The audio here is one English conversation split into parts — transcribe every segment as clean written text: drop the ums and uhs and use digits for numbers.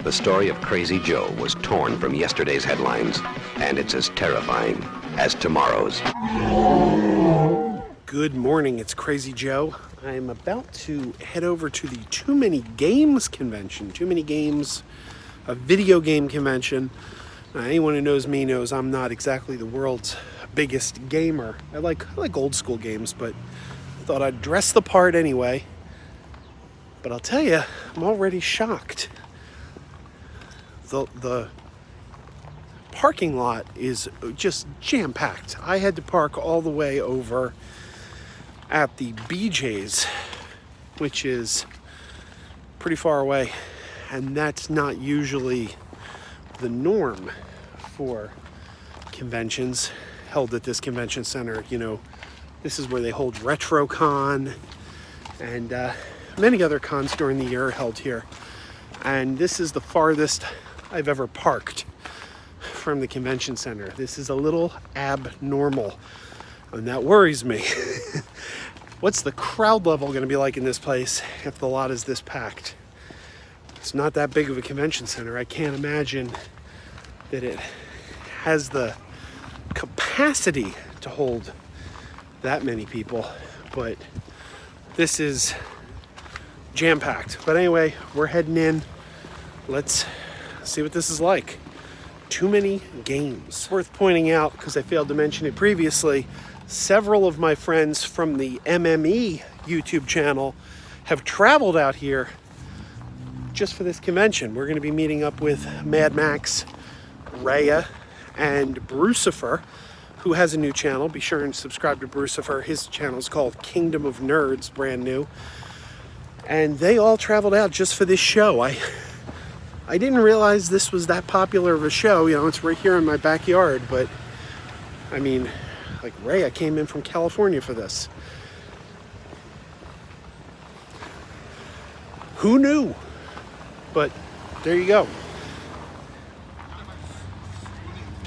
The story of Krazy Joe was torn from yesterday's headlines, and it's as terrifying as tomorrow's. Good morning, it's Krazy Joe. I'm about to head over to the Too Many Games convention. Too Many Games, a video game convention. Anyone who knows me knows I'm not exactly the world's biggest gamer. I like old school games, but I thought I'd dress the part anyway. But I'll tell you, I'm already shocked. The parking lot is just jam-packed. I had to park all the way over at the BJ's, which is pretty far away, and that's not usually the norm for conventions held at this convention center. You know, this is where they hold RetroCon and many other cons during the year are held here, and this is the farthest I've ever parked from the convention center. This is a little abnormal, and that worries me. What's the crowd level going to be like in this place if the lot is this packed? It's not that big of a convention center. I can't imagine that it has the capacity to hold that many people, but this is jam-packed. But anyway, we're heading in. Let's see what this is like. Too Many Games. Worth pointing out, because I failed to mention it previously, several of my friends from the MME YouTube channel have traveled out here just for this convention. We're going to be meeting up with Mad Max, Raya, and Brucifer, who has a new channel. Be sure and subscribe to Brucifer. His channel is called Kingdom of Nerds, brand new. And they all traveled out just for this show. I didn't realize this was that popular of a show. You know, it's right here in my backyard, but I mean, like Raya came in from California for this. Who knew? But there you go.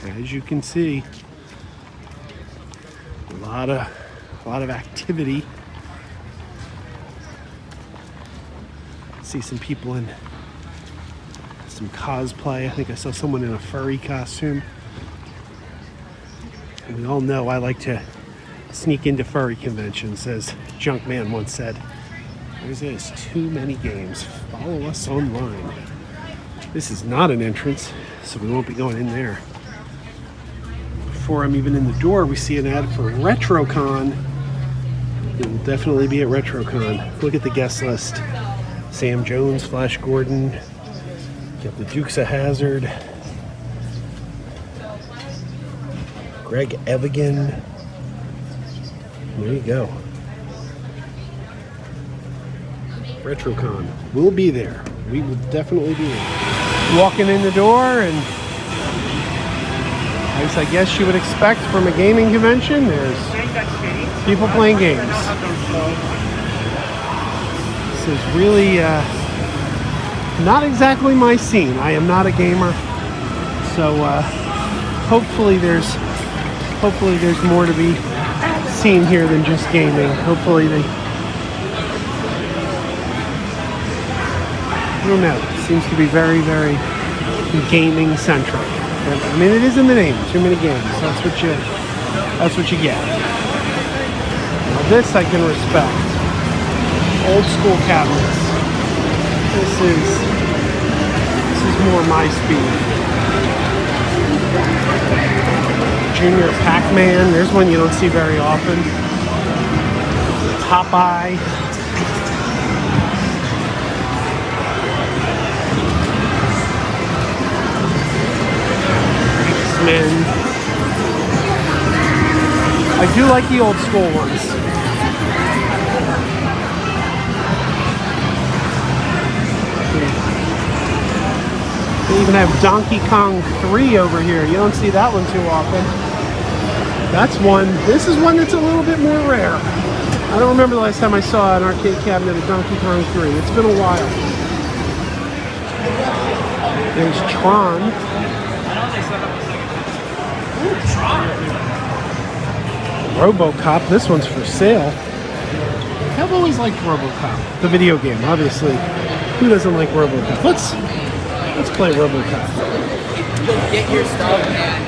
As you can see, a lot of activity. See some people in some cosplay. I think I saw someone in a furry costume. And we all know I like to sneak into furry conventions, as Junkman once said. There's too many games. Follow us online. This is not an entrance, so we won't be going in there. Before I'm even in the door, we see an ad for RetroCon. We'll definitely be at RetroCon. Look at the guest list. Sam Jones, Flash Gordon, got the Dukes of Hazzard, Greg Evigan. There you go. RetroCon. We'll be there. We will definitely be there. Walking in the door, and as I guess you would expect from a gaming convention, there's people playing games. This is really not exactly my scene. I am not a gamer, so hopefully there's more to be seen here than just gaming. Hopefully I don't know. It seems to be very, very gaming centric. I mean, it is in the name. Too Many Games. That's what you get. Now this I can respect. Old school cabinets. This is more my speed. Junior Pac-Man. There's one you don't see very often. Top Eye. X-Men. I do like the old school ones. They even have Donkey Kong 3 over here. You don't see that one too often. That's one. This is one that's a little bit more rare. I don't remember the last time I saw an arcade cabinet of Donkey Kong 3. It's been a while. There's Tron. RoboCop. This one's for sale. I've always liked RoboCop. The video game, obviously. Who doesn't like RoboCop? Let's play RoboCop. Go get your stuff, man.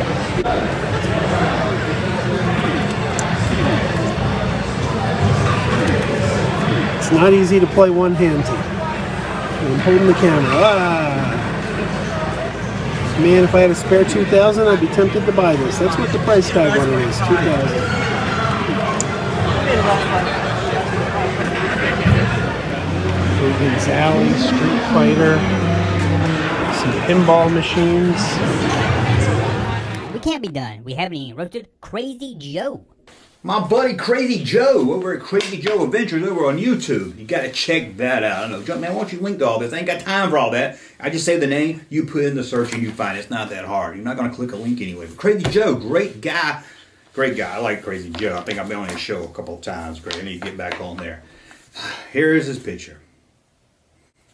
It's not easy to play one-handed. I'm holding the camera. Man, if I had a spare $2,000, I'd be tempted to buy this. That's what the price tag on it is, $2,000. Alley, Street Fighter, some pinball machines. We can't be done. We haven't even roasted Krazy Joe. My buddy Krazy Joe over at Krazy Joe Adventures over on YouTube. You gotta check that out. I know, man, why don't you link to all this? I ain't got time for all that. I just say the name, you put in the search and you find it. It's not that hard. You're not gonna click a link anyway. But Krazy Joe, great guy. Great guy. I like Krazy Joe. I think I've been on his show a couple of times. Great. I need to get back on there. Here is his picture.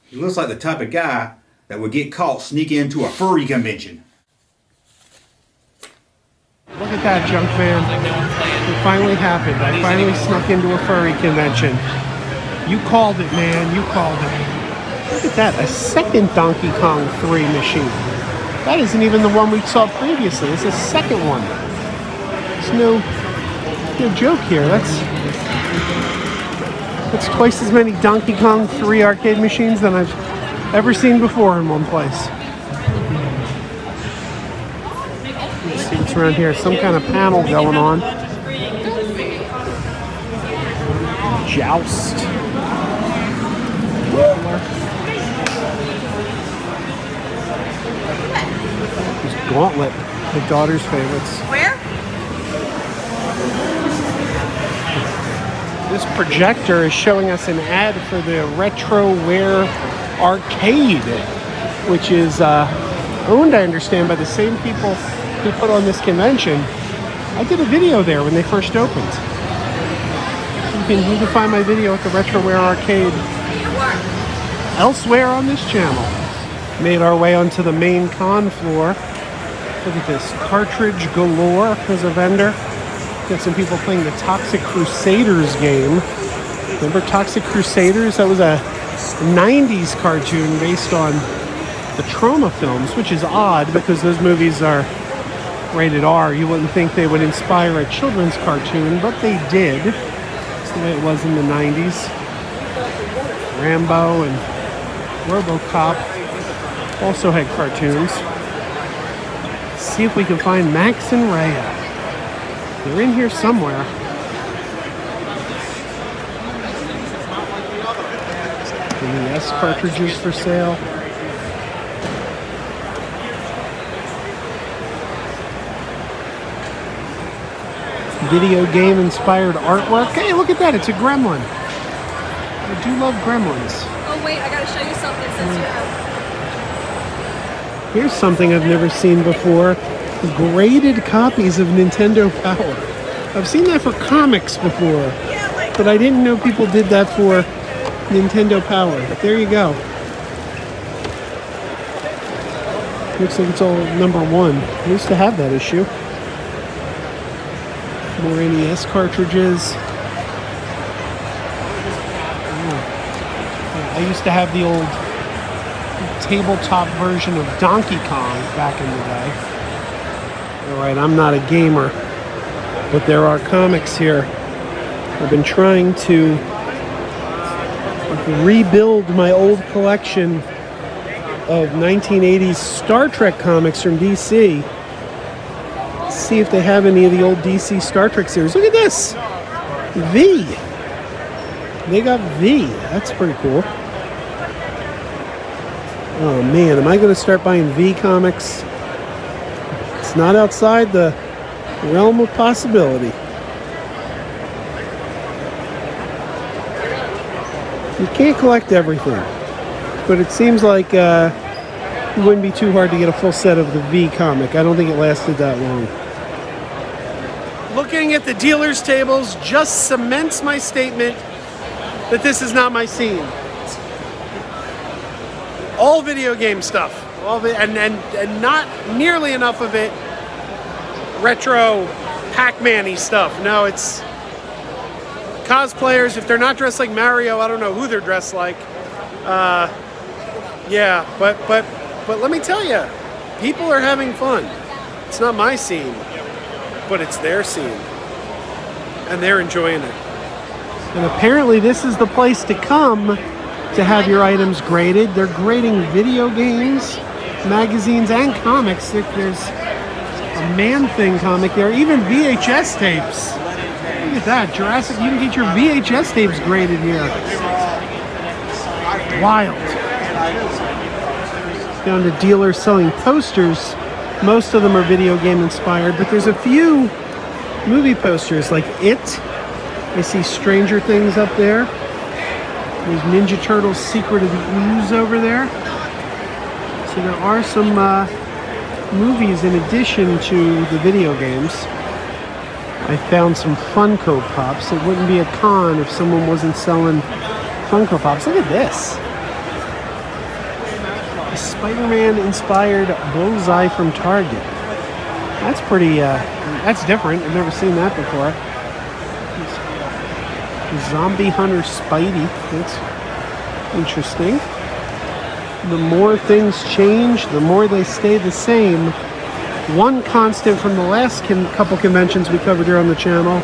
He looks like the type of guy that would get caught sneaking into a furry convention. Look at that, junk man. It finally happened. I finally snuck into a furry convention. You called it, man. You called it. Look at that. A second Donkey Kong 3 machine. That isn't even the one we saw previously. It's a second one. There's no joke here. That's twice as many Donkey Kong 3 arcade machines than I've ever seen before in one place. Let's see what's around here. Some kind of panel going on. Joust. There's Gauntlet, my daughter's favorites. Where? This projector is showing us an ad for the Retroware Arcade, which is owned, I understand, by the same people who put on this convention. I did a video there when they first opened. You can find my video at the Retroware Arcade elsewhere on this channel. Made our way onto the main con floor. Look at this, cartridge galore. There's a vendor. Got some people playing the Toxic Crusaders game. Remember Toxic Crusaders? That was a 90s cartoon based on the Trauma films, which is odd because those movies are rated R. You wouldn't think they would inspire a children's cartoon, but they did. That's the way it was in the 90s. Rambo and RoboCop also had cartoons. Let's see if we can find Max and Rhea. They're in here somewhere. NES cartridges for sale. Video game inspired artwork. Hey, look at that. It's a gremlin. I do love gremlins. Oh wait, I gotta show you something since you're out. Here's something I've never seen before. Graded copies of Nintendo Power. I've seen that for comics before, but I didn't know people did that for Nintendo Power. But there you go. Looks like it's all #1. I used to have that issue. More NES cartridges. I used to have the old tabletop version of Donkey Kong back in the day. Alright, I'm not a gamer, but there are comics here. I've been trying to rebuild my old collection of 1980s Star Trek comics from DC. See if they have any of the old DC Star Trek series. Look at this! V! They got V. That's pretty cool. Oh man, am I going to start buying V comics? It's not outside the realm of possibility. You can't collect everything, but it seems like it wouldn't be too hard to get a full set of the V comic. I don't think it lasted that long. Looking at the dealer's tables just cements my statement that this is not my scene. All video game stuff. And not nearly enough of it retro Pac-Man-y stuff. No, it's cosplayers. If they're not dressed like Mario, I don't know who they're dressed like. Yeah, but But let me tell you, people are having fun. It's not my scene, but it's their scene. And they're enjoying it. And apparently this is the place to come to have your items graded. They're grading video games, magazines, and comics. There's a Man-Thing comic there, even VHS tapes. Look at that, Jurassic, you can get your VHS tapes graded here. Wild. Down to dealers selling posters. Most of them are video game inspired, but there's a few movie posters like It. I see Stranger Things up there. There's Ninja Turtles Secret of the Ooze over there. So there are some movies in addition to the video games. I found some Funko Pops. It wouldn't be a con if someone wasn't selling Funko Pops. Look at this. A Spider-Man inspired bullseye from Target. That's pretty, that's different. I've never seen that before. Zombie Hunter Spidey. That's interesting. The more things change, the more they stay the same. One constant from the last couple conventions we covered here on the channel,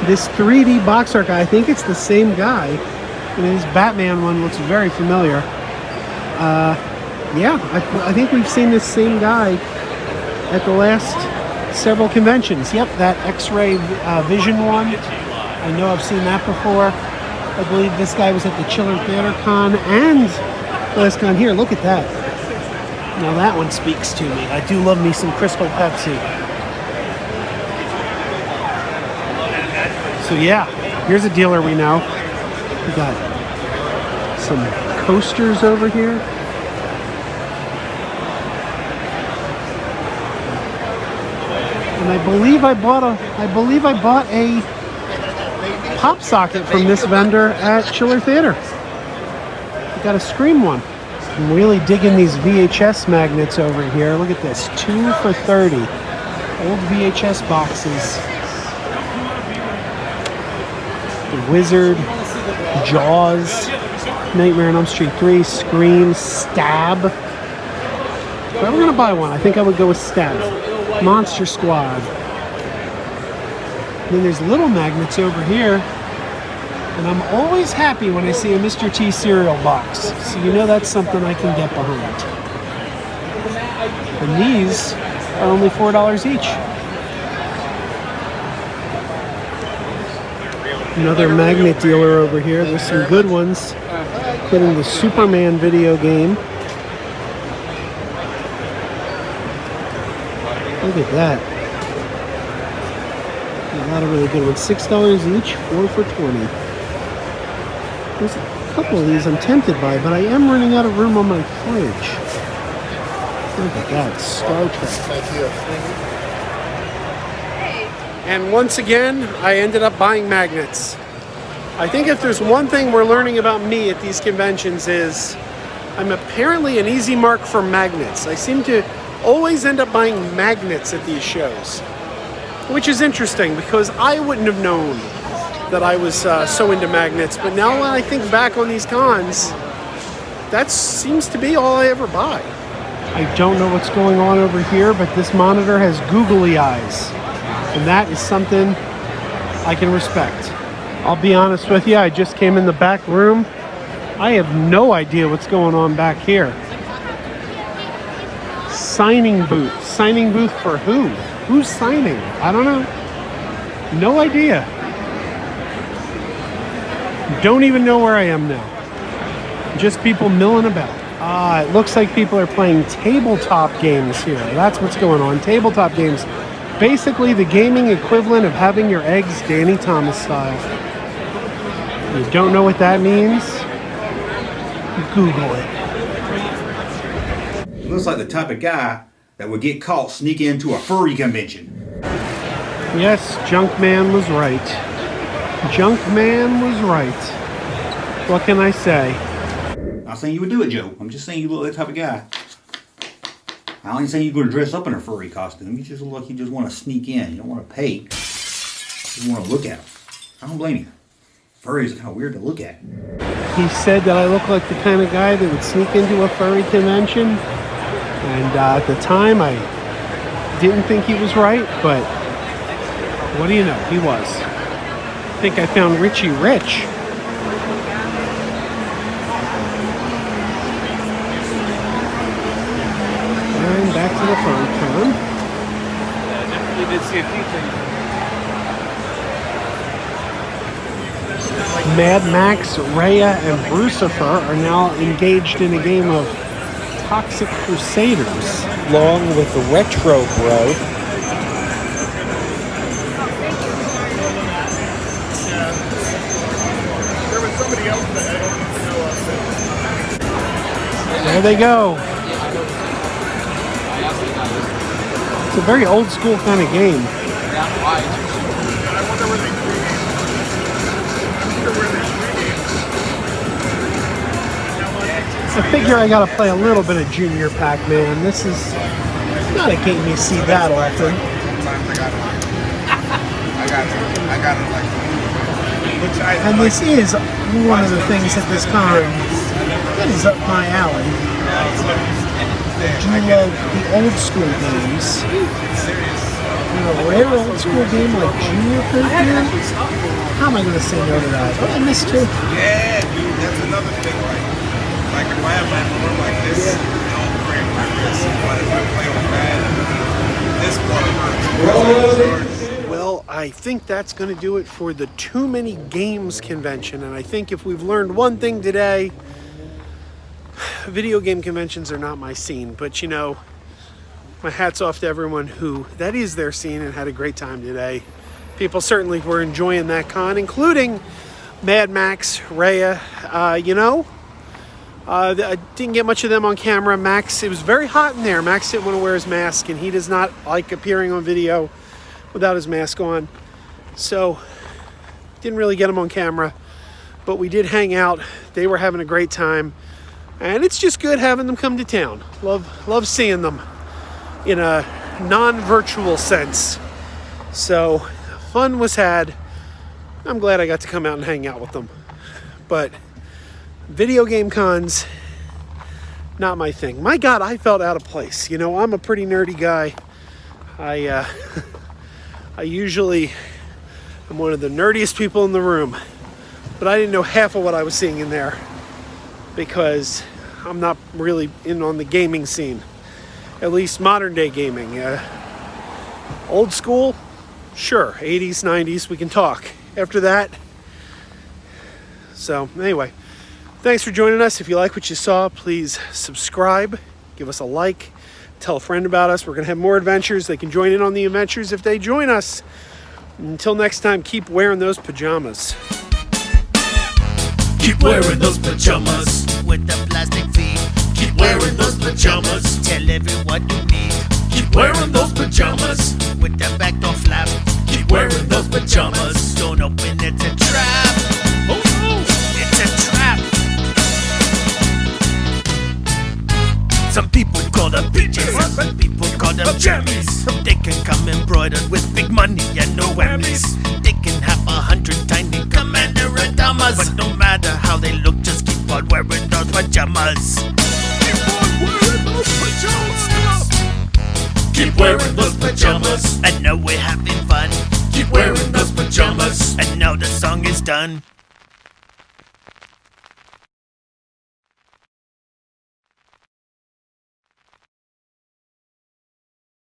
this 3D box art guy, I think it's the same guy. And his Batman one looks very familiar. Yeah, I think we've seen this same guy at the last several conventions. Yep, that X-Ray Vision one. I know I've seen that before. I believe this guy was at the Chiller Theater Con and the last con here. Look at that. Now that one speaks to me. I do love me some Crystal Pepsi. So yeah, here's a dealer we know. We got some coasters over here. And I believe I bought a pop socket from this vendor at Chiller Theater. We got a Scream one. I'm really digging these VHS magnets over here. Look at this, 2 for $30. Old VHS boxes. The Wizard, Jaws, Nightmare on Elm Street 3, Scream, Stab. If I were gonna buy one, I think I would go with Stab. Monster Squad. And then there's little magnets over here. And I'm always happy when I see a Mr. T cereal box. So you know that's something I can get behind. And these are only $4 each. Another magnet dealer over here. There's some good ones, including the Superman video game. Look at that. A lot of really good ones. $6 each, 4 for $20. There's a couple of these I'm tempted by, but I am running out of room on my fridge. Look at that, Star Trek. Thank you. And once again, I ended up buying magnets. I think if there's one thing we're learning about me at these conventions is I'm apparently an easy mark for magnets. I seem to always end up buying magnets at these shows, which is interesting because I wouldn't have known that I was so into magnets. But now when I think back on these cons, that seems to be all I ever buy. I don't know what's going on over here, but this monitor has googly eyes. And that is something I can respect. I'll be honest with you, I just came in the back room. I have no idea what's going on back here. Signing booth. Signing booth for who? Who's signing? I don't know. No idea. Don't even know where I am now. Just people milling about. It looks like people are playing tabletop games here. That's what's going on. Tabletop games. Basically the gaming equivalent of having your eggs Danny Thomas style. You don't know what that means? Google it. Looks like the type of guy that would get caught sneaking into a furry convention. Yes, Junkman was right. Junkman was right. What can I say? I'm not saying you would do it, Joe. I'm just saying you look like that type of guy. I ain't saying you're going to dress up in a furry costume. You just look like you just want to sneak in. You don't want to pay. You just want to look at them. I don't blame you. Furries are kind of weird to look at. He said that I look like the kind of guy that would sneak into a furry convention. at the time I didn't think he was right, but what do you know, he was. I think I found Richie Rich. And back to the front con. You did see a few things. Mad Max, Rhea, and Brucifer are now engaged in a game of Toxic Crusaders, along with the Retro Bro. There was somebody else that I don't know of. There they go. It's a very old school kind of game. I wonder where they I figure I gotta play a little bit of Junior Pac-Man. This is not a game you see that often. I got it like. And this is one of the things at this con that is up my alley. Do you love the old school games? A rare old school game like Junior Pac-Man? How am I gonna say no to that? What I missed too? Yeah, dude, that's another thing. Like if I have my form like this, I'll frame like this. But if I play on bad, this part. Well, I think that's going to do it for the Too Many Games convention. And I think if we've learned one thing today, video game conventions are not my scene. But you know, my hat's off to everyone who that is their scene and had a great time today. People certainly were enjoying that con, including Mad Max, Rhea, I didn't get much of them on camera. Max, it was very hot in there. Max didn't want to wear his mask, and he does not like appearing on video without his mask on. So, didn't really get him on camera, but we did hang out. They were having a great time, and it's just good having them come to town. Love seeing them in a non-virtual sense. So, fun was had. I'm glad I got to come out and hang out with them. But video game cons, not my thing. My God, I felt out of place. You know, I'm a pretty nerdy guy. I usually am one of the nerdiest people in the room, but I didn't know half of what I was seeing in there because I'm not really in on the gaming scene, at least modern day gaming. Old school, sure, 80s, 90s, we can talk. After that, so anyway, thanks for joining us. If you like what you saw, please subscribe, give us a like, tell a friend about us. We're going to have more adventures. They can join in on the adventures if they join us. Until next time, keep wearing those pajamas. Keep wearing those pajamas with the plastic feet. Keep wearing those pajamas. Tell everyone you meet. Keep wearing those pajamas with the back door flap. Keep wearing those pajamas. Don't open, it's a trap. Oh no, it's a trap. Some people call them PJs, some people call them jammies. They can come embroidered with big money and no whammies. They can have 100 tiny commander Adamas, but no matter how they look, just keep on wearing those pajamas. Keep on wearing those pajamas. Keep wearing those pajamas. And now we're having fun. Keep wearing those pajamas. And now the song is done.